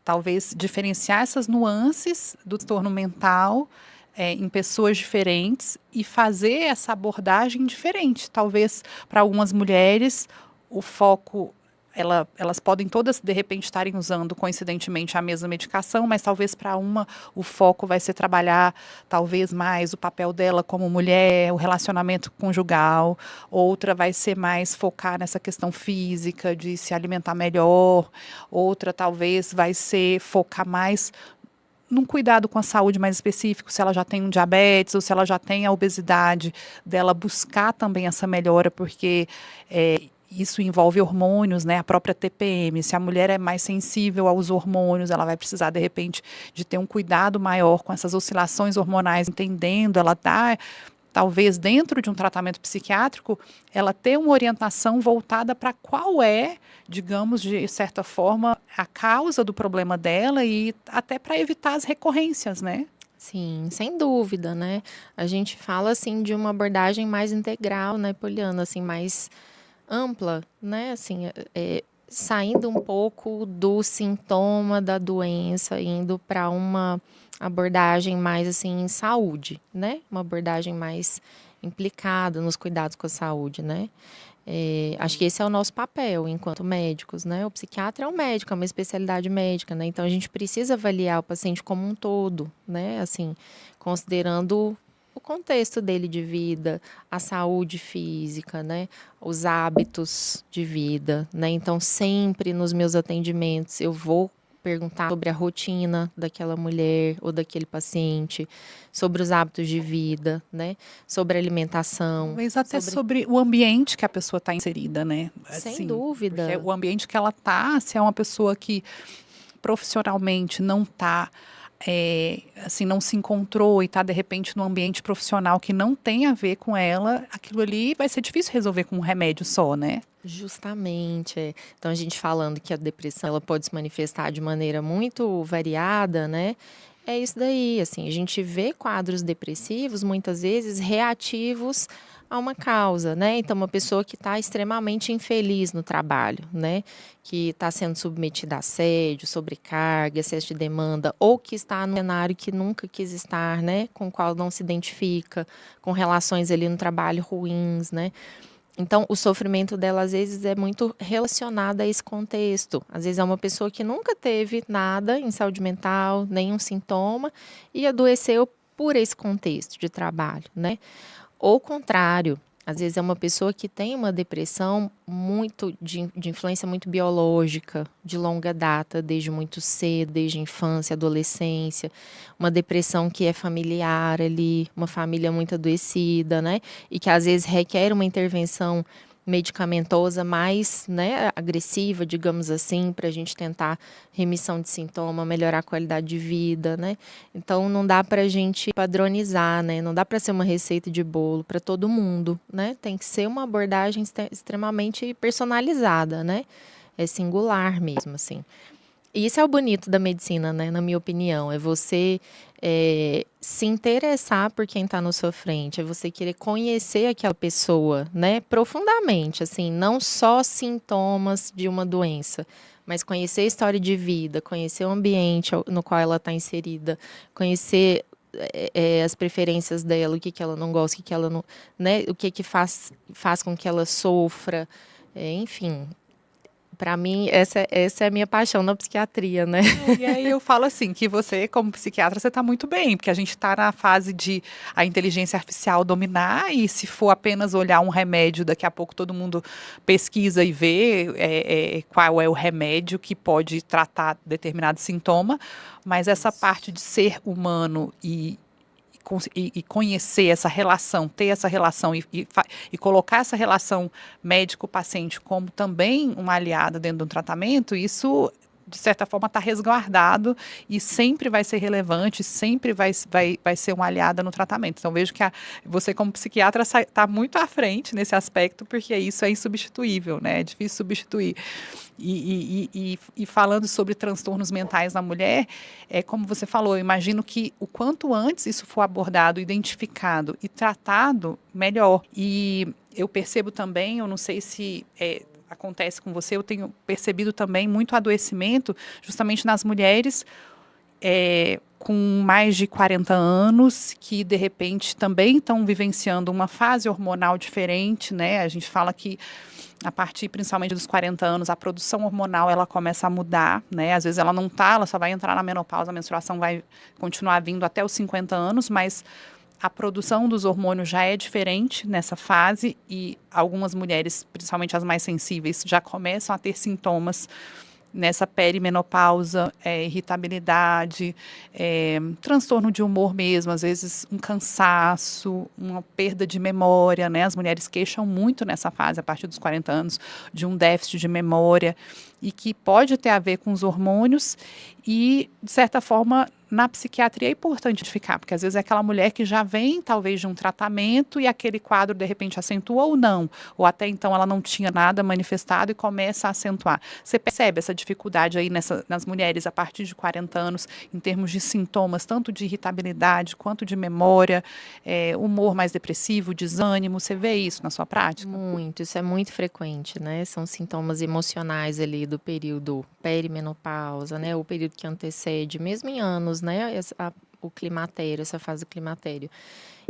Talvez diferenciar essas nuances do transtorno mental em pessoas diferentes e fazer essa abordagem diferente. Talvez para algumas mulheres o foco elas podem todas, de repente, estarem usando coincidentemente a mesma medicação, mas talvez para uma o foco vai ser trabalhar talvez mais o papel dela como mulher, o relacionamento conjugal, outra vai ser mais focar nessa questão física, de se alimentar melhor, outra talvez vai ser focar mais num cuidado com a saúde mais específico, se ela já tem um diabetes ou se ela já tem a obesidade, dela buscar também essa melhora, porque isso envolve hormônios, né? A própria TPM. Se a mulher é mais sensível aos hormônios, ela vai precisar, de repente, de ter um cuidado maior com essas oscilações hormonais, entendendo, ela dá, talvez dentro de um tratamento psiquiátrico, ela ter uma orientação voltada para qual é, digamos, de certa forma, a causa do problema dela e até para evitar as recorrências, né? Sim, sem dúvida, né? A gente fala assim de uma abordagem mais integral, né, Poliana, assim, mais ampla, né? Assim, saindo um pouco do sintoma da doença, indo para uma abordagem mais assim em saúde, né? Uma abordagem mais implicada nos cuidados com a saúde, né? Acho que esse é o nosso papel enquanto médicos, né? O psiquiatra é um médico, é uma especialidade médica, né? Então a gente precisa avaliar o paciente como um todo, né? Assim, considerando o contexto dele de vida, a saúde física, né? Os hábitos de vida, né? Então sempre nos meus atendimentos eu vou perguntar sobre a rotina daquela mulher ou daquele paciente, sobre os hábitos de vida, né? Sobre a alimentação, Talvez até sobre o ambiente que a pessoa está inserida, né? sem Assim, porque dúvida. o ambiente que ela está, se é uma pessoa que profissionalmente não está, assim, não se encontrou e está, de repente, num ambiente profissional que não tem a ver com ela, aquilo ali vai ser difícil resolver com um remédio só, né? Justamente. Então, a gente falando que a depressão ela pode se manifestar de maneira muito variada, né? É isso daí, assim, a gente vê quadros depressivos, muitas vezes, reativos a uma causa, né? Então, uma pessoa que está extremamente infeliz no trabalho, né? Que está sendo submetida a assédio, sobrecarga, excesso de demanda, ou que está num cenário que nunca quis estar, né? Com o qual não se identifica, com relações ali no trabalho ruins, né? Então, o sofrimento dela, às vezes, é muito relacionado a esse contexto. Às vezes, é uma pessoa que nunca teve nada em saúde mental, nenhum sintoma, e adoeceu por esse contexto de trabalho, né? Ou o contrário, às vezes é uma pessoa que tem uma depressão muito de influência muito biológica, de longa data, desde muito cedo, desde a infância, adolescência, uma depressão que é familiar ali, uma família muito adoecida, né? E que às vezes requer uma intervenção medicamentosa mais, né, agressiva, digamos assim, para a gente tentar remissão de sintoma, melhorar a qualidade de vida, né? Então não dá para a gente padronizar, né? Não dá para ser uma receita de bolo para todo mundo, né? Tem que ser uma abordagem extremamente personalizada, né? É singular mesmo, assim. E isso é o bonito da medicina, né? Na minha opinião, é você se interessar por quem está na sua frente, é você querer conhecer aquela pessoa, né? Profundamente, assim, não só sintomas de uma doença, mas conhecer a história de vida, conhecer o ambiente no qual ela está inserida, conhecer as preferências dela, o que ela não gosta, o que ela não, né? O que faz com que ela sofra, enfim. Para mim, essa é a minha paixão na psiquiatria, né? E aí eu falo assim, que você, como psiquiatra, você está muito bem, porque a gente está na fase de a inteligência artificial dominar e se for apenas olhar um remédio, daqui a pouco todo mundo pesquisa e vê qual é o remédio que pode tratar determinado sintoma, mas essa parte de ser humano e conhecer essa relação, ter essa relação e colocar essa relação médico-paciente como também uma aliada dentro de um tratamento, isso, de certa forma, está resguardado e sempre vai ser relevante, sempre vai ser uma aliada no tratamento. Então, vejo que você, como psiquiatra, está muito à frente nesse aspecto, porque isso é insubstituível, né? É difícil substituir. E falando sobre transtornos mentais na mulher, como você falou, eu imagino que o quanto antes isso for abordado, identificado e tratado, melhor. E eu percebo também, eu não sei se acontece com você, eu tenho percebido também muito adoecimento justamente nas mulheres com mais de 40 anos, que de repente também estão vivenciando uma fase hormonal diferente, né? A gente fala que a partir principalmente dos 40 anos, a produção hormonal ela começa a mudar, né? Às vezes ela não tá, ela só vai entrar na menopausa, a menstruação vai continuar vindo até os 50 anos, mas a produção dos hormônios já é diferente nessa fase e algumas mulheres, principalmente as mais sensíveis, já começam a ter sintomas nessa perimenopausa, irritabilidade, transtorno de humor mesmo, às vezes um cansaço, uma perda de memória, né? As mulheres queixam muito nessa fase, a partir dos 40 anos, de um déficit de memória e que pode ter a ver com os hormônios e, de certa forma, na psiquiatria é importante identificar, porque às vezes é aquela mulher que já vem, talvez, de um tratamento e aquele quadro, de repente, acentua ou não, ou até então ela não tinha nada manifestado e começa a acentuar. Você percebe essa dificuldade aí nas mulheres a partir de 40 anos, em termos de sintomas, tanto de irritabilidade quanto de memória, humor mais depressivo, desânimo, você vê isso na sua prática? Muito, isso é muito frequente, né? São sintomas emocionais ali do período perimenopausa, né? O período que antecede, mesmo em anos, né? O climatério, essa fase do climatério.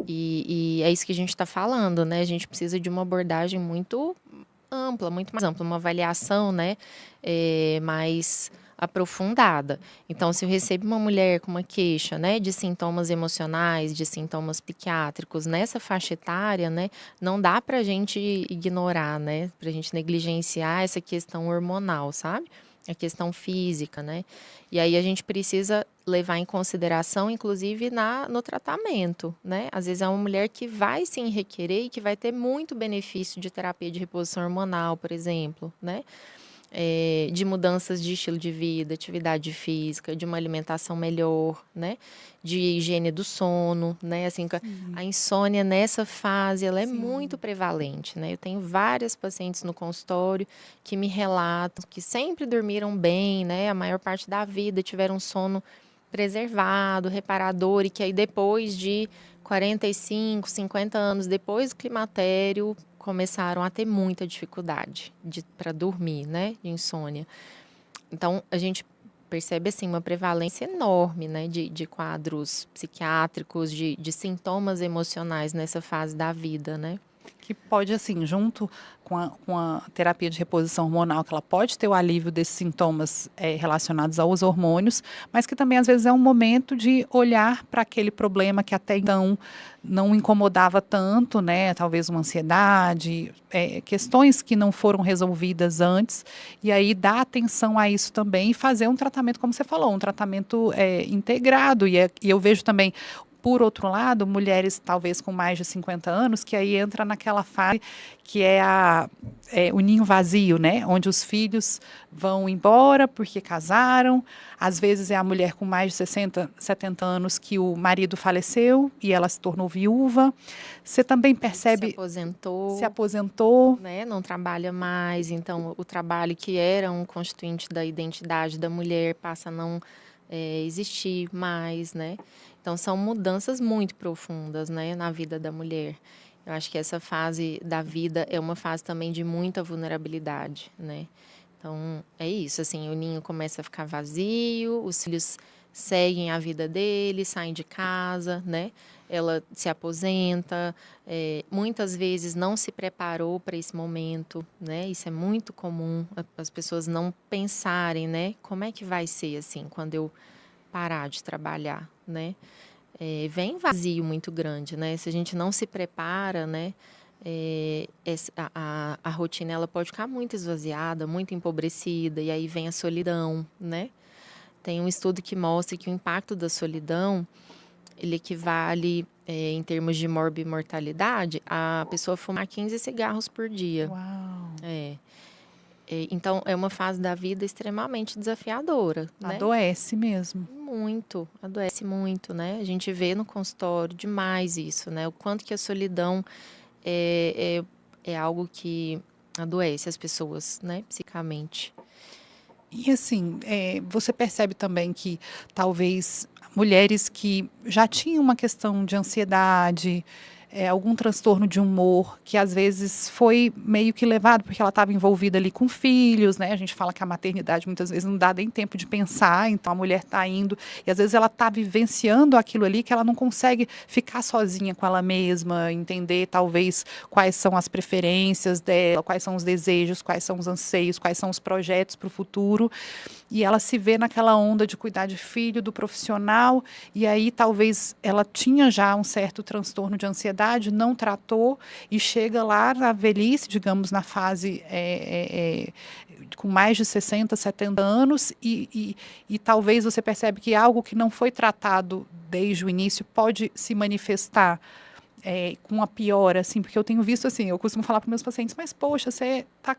E é isso que a gente está falando, né? A gente precisa de uma abordagem muito ampla, muito mais ampla, uma avaliação, né? Mais aprofundada. Então, se eu recebo uma mulher com uma queixa, né, de sintomas emocionais, de sintomas psiquiátricos nessa faixa etária, né, não dá para a gente ignorar, né, para a gente negligenciar essa questão hormonal, sabe? A questão física, né? E aí a gente precisa levar em consideração, inclusive, no tratamento, né? Às vezes é uma mulher que vai sim requerer e que vai ter muito benefício de terapia de reposição hormonal, por exemplo, né? De mudanças de estilo de vida, atividade física, de uma alimentação melhor, né? De higiene do sono, né? Assim, a insônia nessa fase, ela é muito prevalente, né? Eu tenho várias pacientes no consultório que me relatam que sempre dormiram bem, né? A maior parte da vida tiveram um sono preservado, reparador, e que aí depois de 45, 50 anos, depois do climatério, começaram a ter muita dificuldade para dormir, né, de insônia. Então, a gente percebe, assim, uma prevalência enorme, né, de quadros psiquiátricos, de sintomas emocionais nessa fase da vida, né. Que pode, assim, junto com a terapia de reposição hormonal, que ela pode ter o alívio desses sintomas relacionados aos hormônios, mas que também às vezes é um momento de olhar para aquele problema que até então não incomodava tanto, né? Talvez uma ansiedade, questões que não foram resolvidas antes, e aí dar atenção a isso também e fazer um tratamento, como você falou, um tratamento integrado. E eu vejo também por outro lado, mulheres talvez com mais de 50 anos, que aí entra naquela fase que o ninho vazio, né? Onde os filhos vão embora porque casaram. Às vezes é a mulher com mais de 60, 70 anos que o marido faleceu e ela se tornou viúva. Você também percebe... Se aposentou. Né? Não trabalha mais, então o trabalho que era um constituinte da identidade da mulher passa a não existir mais, né? Então, são mudanças muito profundas, né, na vida da mulher. Eu acho que essa fase da vida é uma fase também de muita vulnerabilidade, né? Então, é isso, assim, o ninho começa a ficar vazio, os filhos seguem a vida deles, saem de casa, né? Ela se aposenta, muitas vezes não se preparou para esse momento, né? Isso é muito comum, as pessoas não pensarem, né? Como é que vai ser, assim, quando eu parar de trabalhar, né? Vem vazio muito grande, né? Se a gente não se prepara, né? A rotina ela pode ficar muito esvaziada, muito empobrecida, e aí vem a solidão, né? Tem um estudo que mostra que o impacto da solidão, ele equivale, em termos de morbimortalidade, a pessoa fumar 15 cigarros por dia. Uau! Então, é uma fase da vida extremamente desafiadora, né? Adoece mesmo. Muito, adoece muito, né? A gente vê no consultório demais isso, né? O quanto que a solidão é algo que adoece as pessoas, né? Psicamente. E assim, você percebe também que talvez mulheres que já tinham uma questão de ansiedade, algum transtorno de humor, que às vezes foi meio que levado, porque ela estava envolvida ali com filhos, né? A gente fala que a maternidade muitas vezes não dá nem tempo de pensar, então a mulher está indo, e às vezes ela está vivenciando aquilo ali que ela não consegue ficar sozinha com ela mesma, entender talvez quais são as preferências dela, quais são os desejos, quais são os anseios, quais são os projetos para o futuro. E ela se vê naquela onda de cuidar de filho, do profissional, e aí talvez ela tinha já um certo transtorno de ansiedade, não tratou, e chega lá na velhice, digamos, na fase com mais de 60, 70 anos, e talvez você percebe que algo que não foi tratado desde o início pode se manifestar com a piora, assim, porque eu tenho visto assim, eu costumo falar para meus pacientes, mas poxa, você está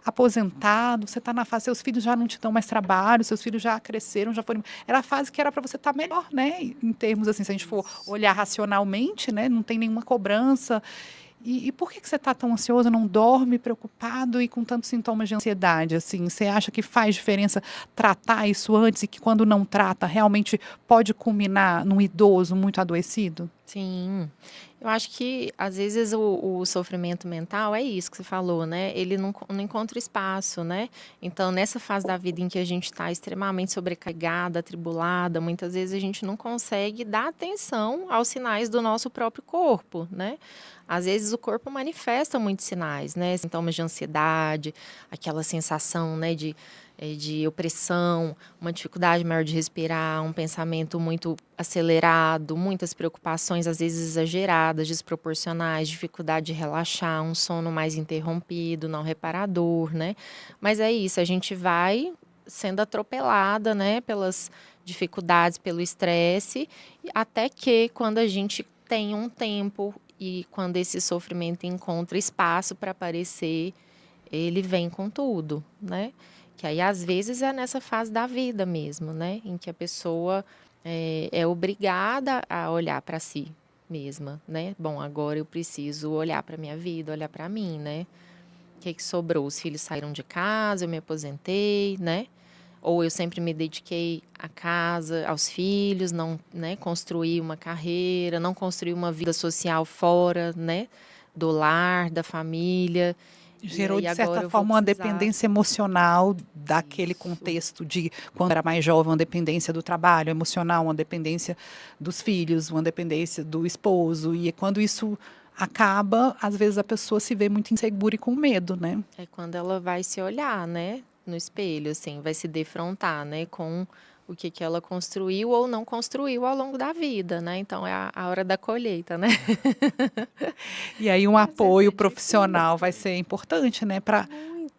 aposentado, você está na fase, seus filhos já não te dão mais trabalho, seus filhos já cresceram, já foram. Era a fase que era para você estar melhor, né? Em termos assim, se a gente for olhar racionalmente, né? Não tem nenhuma cobrança. E por que você está tão ansioso, não dorme, preocupado e com tantos sintomas de ansiedade? Assim, você acha que faz diferença tratar isso antes e que quando não trata, realmente pode culminar num idoso muito adoecido? Sim, eu acho que às vezes o sofrimento mental é isso que você falou, né? Ele não encontra espaço, né? Então, nessa fase da vida em que a gente está extremamente sobrecarregada, atribulada, muitas vezes a gente não consegue dar atenção aos sinais do nosso próprio corpo, né? Às vezes o corpo manifesta muitos sinais, né? Sintomas de ansiedade, aquela sensação, né, de opressão, uma dificuldade maior de respirar, um pensamento muito acelerado, muitas preocupações, às vezes exageradas, desproporcionais, dificuldade de relaxar, um sono mais interrompido, não reparador, né? Mas é isso, a gente vai sendo atropelada, né, pelas dificuldades, pelo estresse, até que quando a gente tem um tempo e quando esse sofrimento encontra espaço para aparecer, ele vem com tudo, né? Que aí, às vezes, é nessa fase da vida mesmo, né? Em que a pessoa é obrigada a olhar para si mesma, né? Bom, agora eu preciso olhar para minha vida, olhar para mim, né? O que sobrou? Os filhos saíram de casa, eu me aposentei, né? Ou eu sempre me dediquei à casa, aos filhos, não, né, construí uma carreira, não construí uma vida social fora, né, do lar, da família. E Gerou, aí de agora certa eu vou forma, uma precisar. dependência emocional daquele Isso. contexto de quando era mais jovem, uma dependência do trabalho emocional, uma dependência dos filhos, uma dependência do esposo. E quando isso acaba, às vezes a pessoa se vê muito insegura e com medo, né? É quando ela vai se olhar, né, no espelho, assim, vai se defrontar, né, com o que ela construiu ou não construiu ao longo da vida, né? Então é a hora da colheita, né? E aí um E às vezes apoio é profissional vai difícil. ser importante, né? Para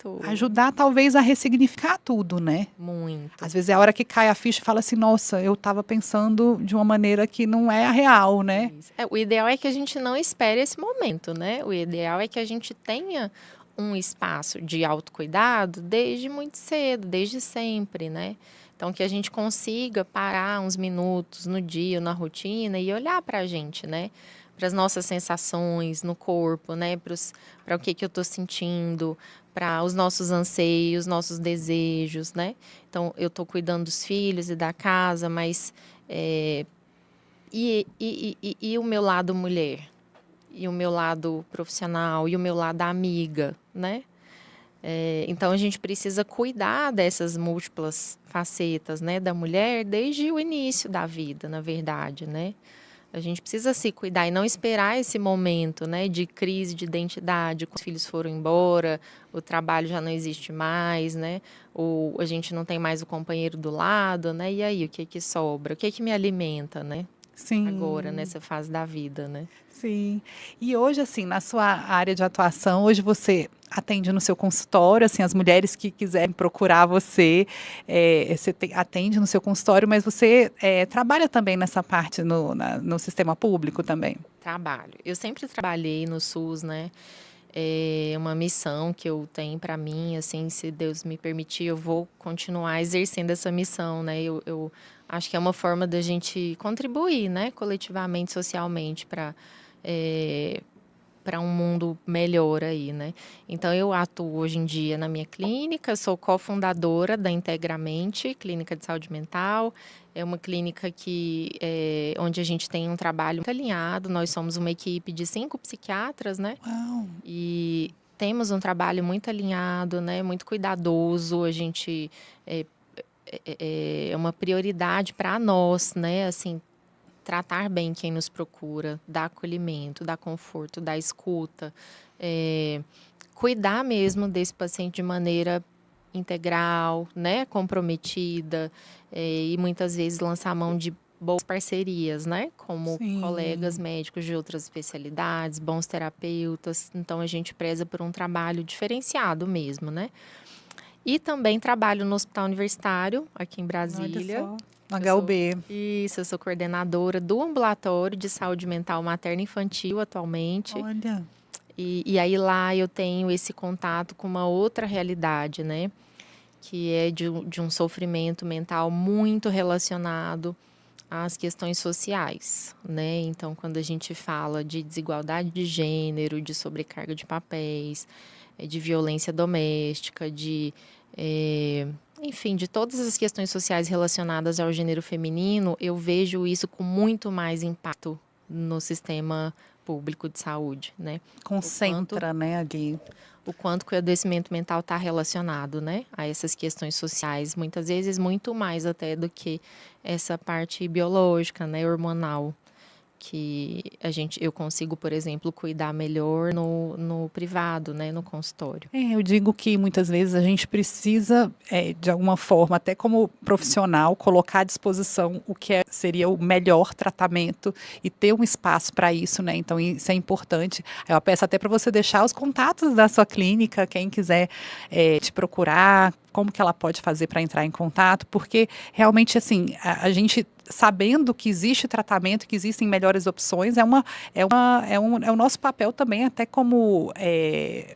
Muito, ajudar, talvez, a ressignificar tudo, né? muito. Às vezes é a hora que cai a ficha e fala assim, nossa, eu estava pensando de uma maneira que não é a real, né? Isso. O ideal é que a gente não espere esse momento, né? O ideal é que a gente tenha um espaço de autocuidado desde muito cedo, desde sempre, né? Então, que a gente consiga parar uns minutos no dia, na rotina e olhar para a gente, né? Para as nossas sensações no corpo, né? Para o que eu estou sentindo, para os nossos anseios, nossos desejos, né? Então, eu estou cuidando dos filhos e da casa, mas e o meu lado mulher? E o meu lado profissional? E o meu lado amiga, né? Então, a gente precisa cuidar dessas múltiplas facetas, né, da mulher desde o início da vida, na verdade, né? A gente precisa se cuidar e não esperar esse momento, né, de crise de identidade, quando os filhos foram embora, o trabalho já não existe mais, né? Ou a gente não tem mais o companheiro do lado, né? E aí, o que sobra? O que me alimenta, né? Agora, Sim, nessa fase da vida, né? sim. E hoje, assim, na sua área de atuação, hoje você atende no seu consultório, assim, as mulheres que quiserem procurar você, você atende no seu consultório, mas você trabalha também nessa parte no sistema público também? Trabalho. Eu sempre trabalhei no SUS, né? É uma missão que eu tenho para mim, assim, se Deus me permitir, eu vou continuar exercendo essa missão, né? Eu acho que é uma forma da gente contribuir, né, coletivamente, socialmente, para para um mundo melhor aí, né? Então, eu atuo hoje em dia na minha clínica, sou cofundadora da Integramente, Clínica de Saúde Mental. É uma clínica onde a gente tem um trabalho muito alinhado. Nós somos uma equipe de 5 psiquiatras, né? Uau! E temos um trabalho muito alinhado, né? Muito cuidadoso. A gente é uma prioridade para nós, né? Assim, tratar bem quem nos procura, dar acolhimento, dar conforto, dar escuta, cuidar mesmo desse paciente de maneira integral, né, comprometida, e muitas vezes lançar a mão de boas parcerias, né, como colegas Sim. médicos de outras especialidades, bons terapeutas. Então a gente preza por um trabalho diferenciado mesmo, né? E também trabalho no Hospital Universitário, aqui em Olha Brasília. só. No Eu sou, HUB. eu sou coordenadora do ambulatório de saúde mental materno e infantil atualmente. Olha. E aí lá eu tenho esse contato com uma outra realidade, né? Que é de um sofrimento mental muito relacionado às questões sociais, né? Então, quando a gente fala de desigualdade de gênero, de sobrecarga de papéis, de violência doméstica, enfim, de todas as questões sociais relacionadas ao gênero feminino, eu vejo isso com muito mais impacto no sistema público de saúde, né? Concentra, né, ali. O quanto que o adoecimento mental está relacionado, né, a essas questões sociais, muitas vezes muito mais até do que essa parte biológica, né, hormonal, que eu consigo, por exemplo, cuidar melhor no privado, né, no consultório. Eu digo que muitas vezes a gente precisa, de alguma forma, até como profissional, colocar à disposição o que seria o melhor tratamento e ter um espaço para isso, né? Então, isso é importante. Eu peço até para você deixar os contatos da sua clínica, quem quiser te procurar, como que ela pode fazer para entrar em contato, porque realmente, assim, a gente sabendo que existe tratamento, que existem melhores opções, é o nosso papel também, até como,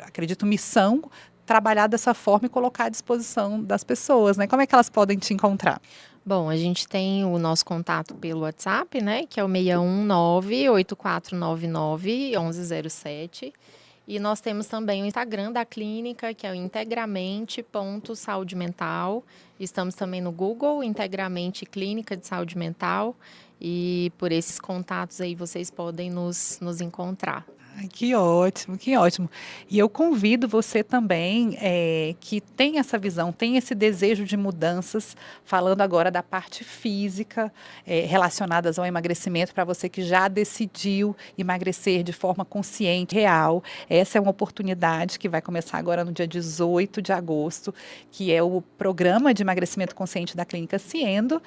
acredito, missão, trabalhar dessa forma e colocar à disposição das pessoas, né? Como é que elas podem te encontrar? Bom, a gente tem o nosso contato pelo WhatsApp, né, que é o 619-8499-1107. E nós temos também o Instagram da clínica, que é o integramente.saudemental. Estamos também no Google, Integramente Clínica de Saúde Mental. E por esses contatos aí vocês podem nos encontrar. Ai, que ótimo, que ótimo. E eu convido você também, que tem essa visão, tem esse desejo de mudanças, falando agora da parte física, relacionadas ao emagrecimento, para você que já decidiu emagrecer de forma consciente, real. Essa é uma oportunidade que vai começar agora no dia 18 de agosto, que é o programa de emagrecimento consciente da Clínica Ciendo.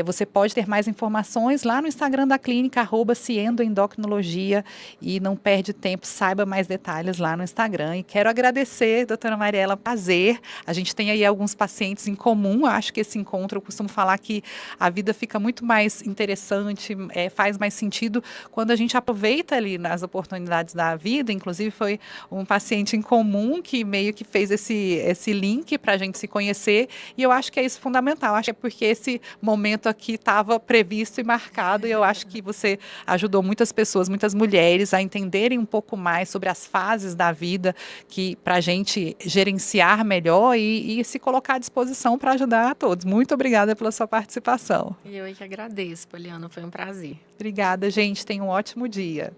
Você pode ter mais informações lá no Instagram da clínica, @ciendoendocrinologia, e não perde tempo, saiba mais detalhes lá no Instagram. E quero agradecer, doutora Mariela, prazer. A gente tem aí alguns pacientes em comum, acho que esse encontro, eu costumo falar que a vida fica muito mais interessante, faz mais sentido quando a gente aproveita ali nas oportunidades da vida. Inclusive foi um paciente em comum que meio que fez esse link para a gente se conhecer, e eu acho que é isso fundamental. Acho que é porque esse momento aqui estava previsto e marcado, e eu acho que você ajudou muitas pessoas, muitas mulheres a entenderem um pouco mais sobre as fases da vida, que para a gente gerenciar melhor e se colocar à disposição para ajudar a todos. Muito obrigada pela sua participação. E eu que agradeço, Poliana, foi um prazer. Obrigada, gente. Tenha um ótimo dia.